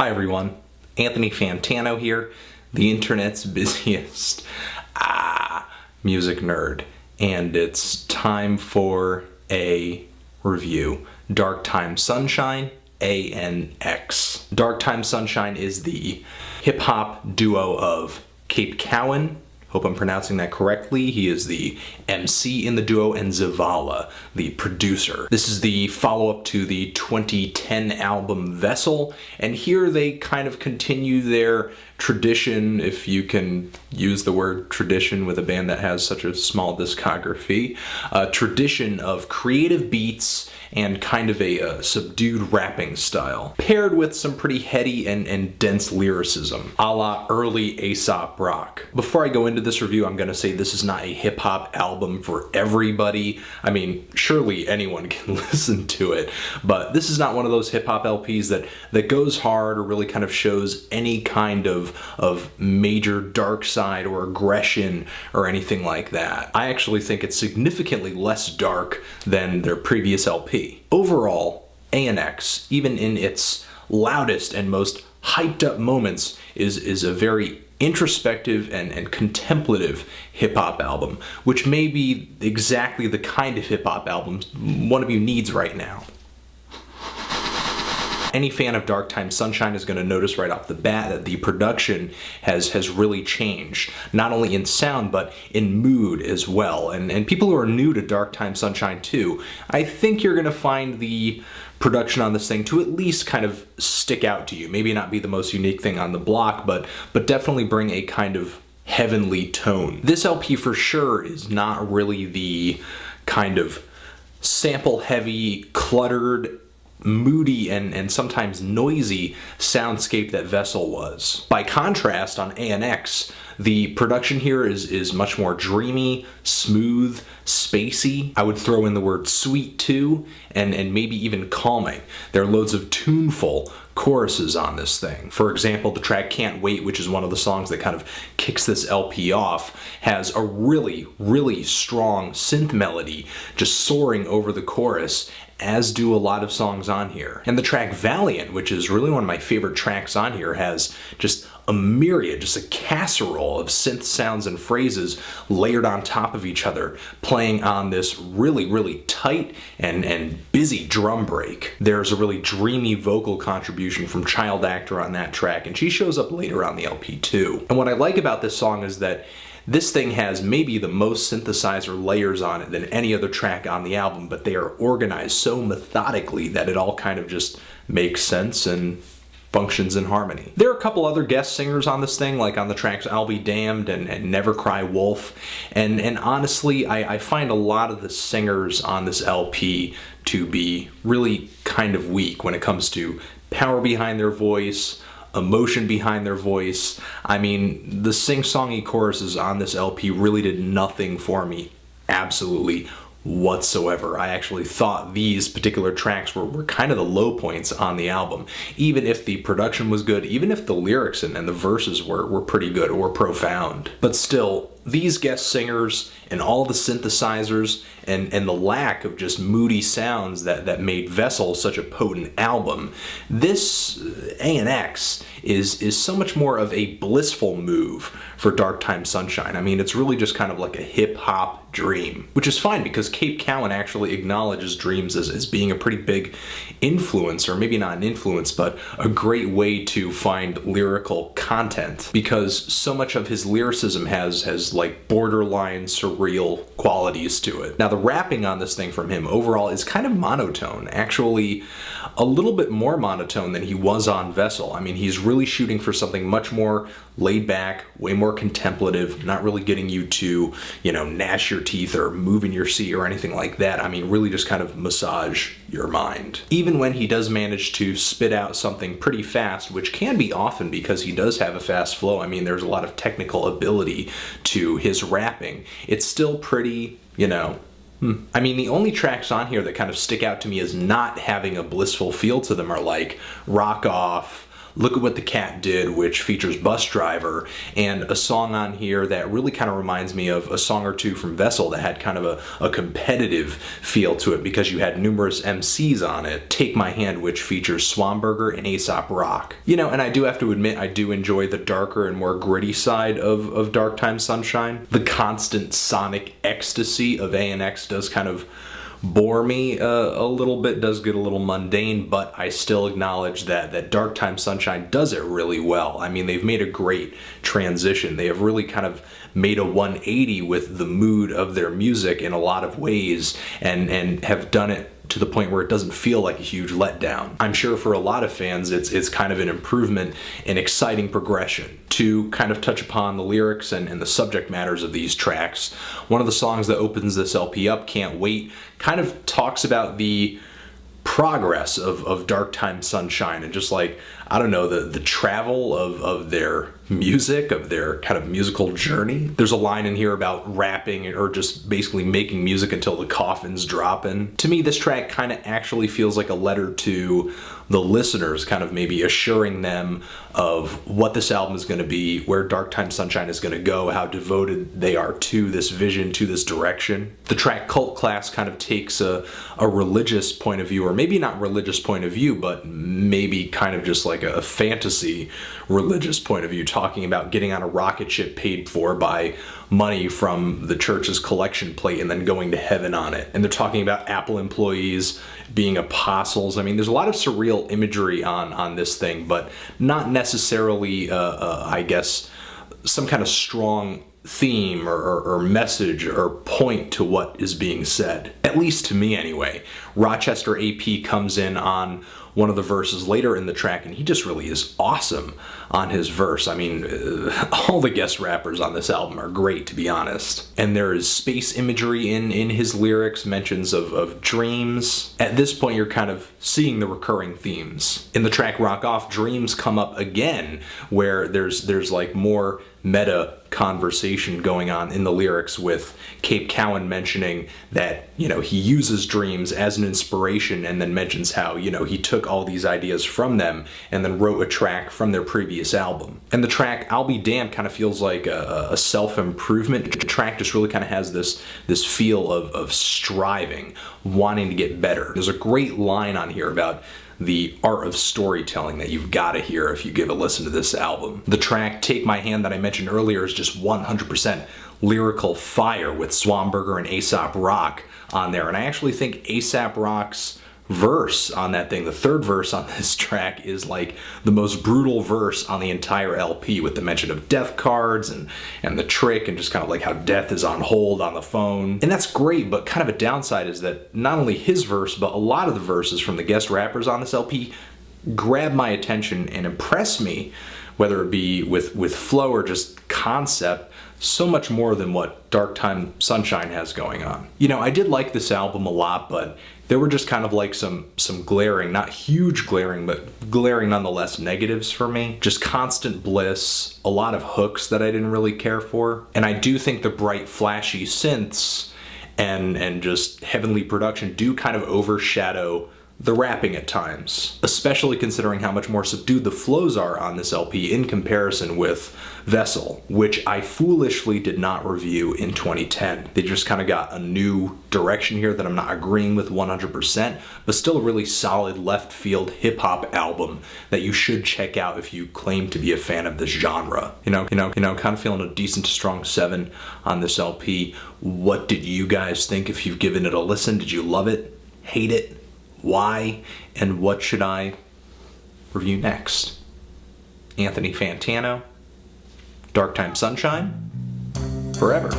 Hi everyone, Anthony Fantano here, the internet's busiest music nerd, and it's time for a review. Dark Time Sunshine, ANX. Dark Time Sunshine is the hip-hop duo of Cape Cowan, hope I'm pronouncing that correctly. He is the MC in the duo, and Zavala, the producer. This is the follow-up to the 2010 album Vessel, and here they kind of continue their tradition, if you can use the word tradition with a band that has such a small discography, tradition of creative beats and kind of a subdued rapping style, paired with some pretty heady and dense lyricism, a la early Aesop Rock. Before I go into this review, I'm gonna say this is not a hip-hop album for everybody. I mean, surely anyone can listen to it, but this is not one of those hip-hop LPs that goes hard or really kind of shows any kind of major dark side or aggression or anything like that. I actually think it's significantly less dark than their previous LP. Overall, ANX, even in its loudest and most hyped up moments, is a very introspective and contemplative hip-hop album, which may be exactly the kind of hip-hop album one of you needs right now. Any fan of Dark Time Sunshine is going to notice right off the bat that the production has really changed, not only in sound but in mood as well. And people who are new to Dark Time Sunshine too, I think you're going to find the production on this thing to at least kind of stick out to you. Maybe not be the most unique thing on the block, but definitely bring a kind of heavenly tone. This LP for sure is not really the kind of sample-heavy, cluttered, moody and sometimes noisy soundscape that Vessel was. By contrast, on ANX, the production here is much more dreamy, smooth, spacey. I would throw in the word sweet too, and maybe even calming. There are loads of tuneful choruses on this thing. For example, the track Can't Wait, which is one of the songs that kind of kicks this LP off, has a really, really strong synth melody just soaring over the chorus, as do a lot of songs on here. And the track Valiant, which is really one of my favorite tracks on here, has just a myriad, just a casserole of synth sounds and phrases layered on top of each other, playing on this really, really tight and busy drum break. There's a really dreamy vocal contribution from Child Actor on that track, and she shows up later on the LP too. And what I like about this song is that this thing has maybe the most synthesizer layers on it than any other track on the album, but they are organized so methodically that it all kind of just makes sense and functions in harmony. There are a couple other guest singers on this thing, like on the tracks I'll Be Damned and Never Cry Wolf, and honestly, I find a lot of the singers on this LP to be really kind of weak when it comes to power behind their voice, emotion behind their voice. I mean, the sing-songy choruses on this LP really did nothing for me, absolutely whatsoever. I actually thought these particular tracks were kind of the low points on the album, even if the production was good, even if the lyrics and the verses were pretty good or profound. But still, these guest singers and all the synthesizers and the lack of just moody sounds that made Vessel such a potent album, this ANX is so much more of a blissful move for Dark Time Sunshine. I mean, it's really just kind of like a hip-hop dream, which is fine because Cape Cowan actually acknowledges dreams as being a pretty big influence, or maybe not an influence, but a great way to find lyrical content, because so much of his lyricism has like borderline surreal qualities to it. Now, the rapping on this thing from him overall is kind of monotone, actually a little bit more monotone than he was on Vessel. I mean, he's really shooting for something much more laid back, way more contemplative, not really getting you to, gnash your teeth or move in your seat or anything like that. I mean, really just kind of massage your mind. Even when he does manage to spit out something pretty fast, which can be often because he does have a fast flow. I mean, there's a lot of technical ability to his rapping. It's still pretty, I mean, the only tracks on here that kind of stick out to me as not having a blissful feel to them are like Rock Off, Look at What the Cat Did, which features Bus Driver, and a song on here that really kind of reminds me of a song or two from Vessel that had kind of a competitive feel to it because you had numerous MCs on it. Take My Hand, which features Swamburger and Aesop Rock. You know, and I do have to admit, I do enjoy the darker and more gritty side of Dark Time Sunshine. The constant sonic ecstasy of ANX does kind of bore me a little bit, does get a little mundane, but I still acknowledge that Dark Time Sunshine does it really well. I mean, they've made a great transition. They have really kind of made a 180 with the mood of their music in a lot of ways, and have done it to the point where it doesn't feel like a huge letdown. I'm sure for a lot of fans it's kind of an improvement and exciting progression. To kind of touch upon the lyrics and the subject matters of these tracks, one of the songs that opens this LP up, Can't Wait, kind of talks about the progress of Dark Time Sunshine and just like, I don't know, the travel of their music, of their kind of musical journey. There's a line in here about rapping or just basically making music until the coffin's dropping. To me, this track kind of actually feels like a letter to the listeners, kind of maybe assuring them of what this album is going to be, where Dark Time Sunshine is going to go, how devoted they are to this vision, to this direction. The track Cult Class kind of takes a religious point of view, or maybe not religious point of view, but maybe kind of just like a fantasy religious point of view, talking about getting on a rocket ship paid for by money from the church's collection plate and then going to heaven on it. And they're talking about Apple employees being apostles. I mean, there's a lot of surreal imagery on this thing, but not necessarily, I guess, some kind of strong theme or message or point to what is being said. At least to me anyway. Rochester AP comes in on one of the verses later in the track, and he just really is awesome on his verse. I mean, all the guest rappers on this album are great, to be honest. And there is space imagery in his lyrics, mentions of dreams. At this point, you're kind of seeing the recurring themes. In the track Rock Off, dreams come up again, where there's like more meta conversation going on in the lyrics, with Cape Cowan mentioning that, you know, he uses dreams as an inspiration, and then mentions how, you know, he took all these ideas from them and then wrote a track from their previous album. And the track I'll Be Damned kind of feels like a self-improvement track. Just really kind of has this feel of striving, wanting to get better. There's a great line on here about the art of storytelling that you've got to hear if you give a listen to this album. The track Take My Hand that I mentioned earlier is just 100% lyrical fire, with Swamburger and Aesop Rock on there. And I actually think Aesop Rock's verse on that thing, the third verse on this track, is like the most brutal verse on the entire LP, with the mention of death cards and the trick, and just kind of like how death is on hold on the phone. And that's great, but kind of a downside is that not only his verse, but a lot of the verses from the guest rappers on this LP grab my attention and impress me, whether it be with flow or just concept, so much more than what Dark Time Sunshine has going on. You know, I did like this album a lot, but there were just kind of like some glaring, not huge glaring, but glaring nonetheless negatives for me. Just constant bliss, a lot of hooks that I didn't really care for. And I do think the bright, flashy synths and just heavenly production do kind of overshadow the rapping at times, especially considering how much more subdued the flows are on this LP in comparison with Vessel, which I foolishly did not review in 2010. They just kind of got a new direction here that I'm not agreeing with 100%, but still a really solid left field hip hop album that you should check out if you claim to be a fan of this genre. You know, kind of feeling a decent to strong 7 on this LP. What did you guys think if you've given it a listen? Did you love it? Hate it? Why? And what should I review next? Anthony Fantano, Dark Time Sunshine, forever.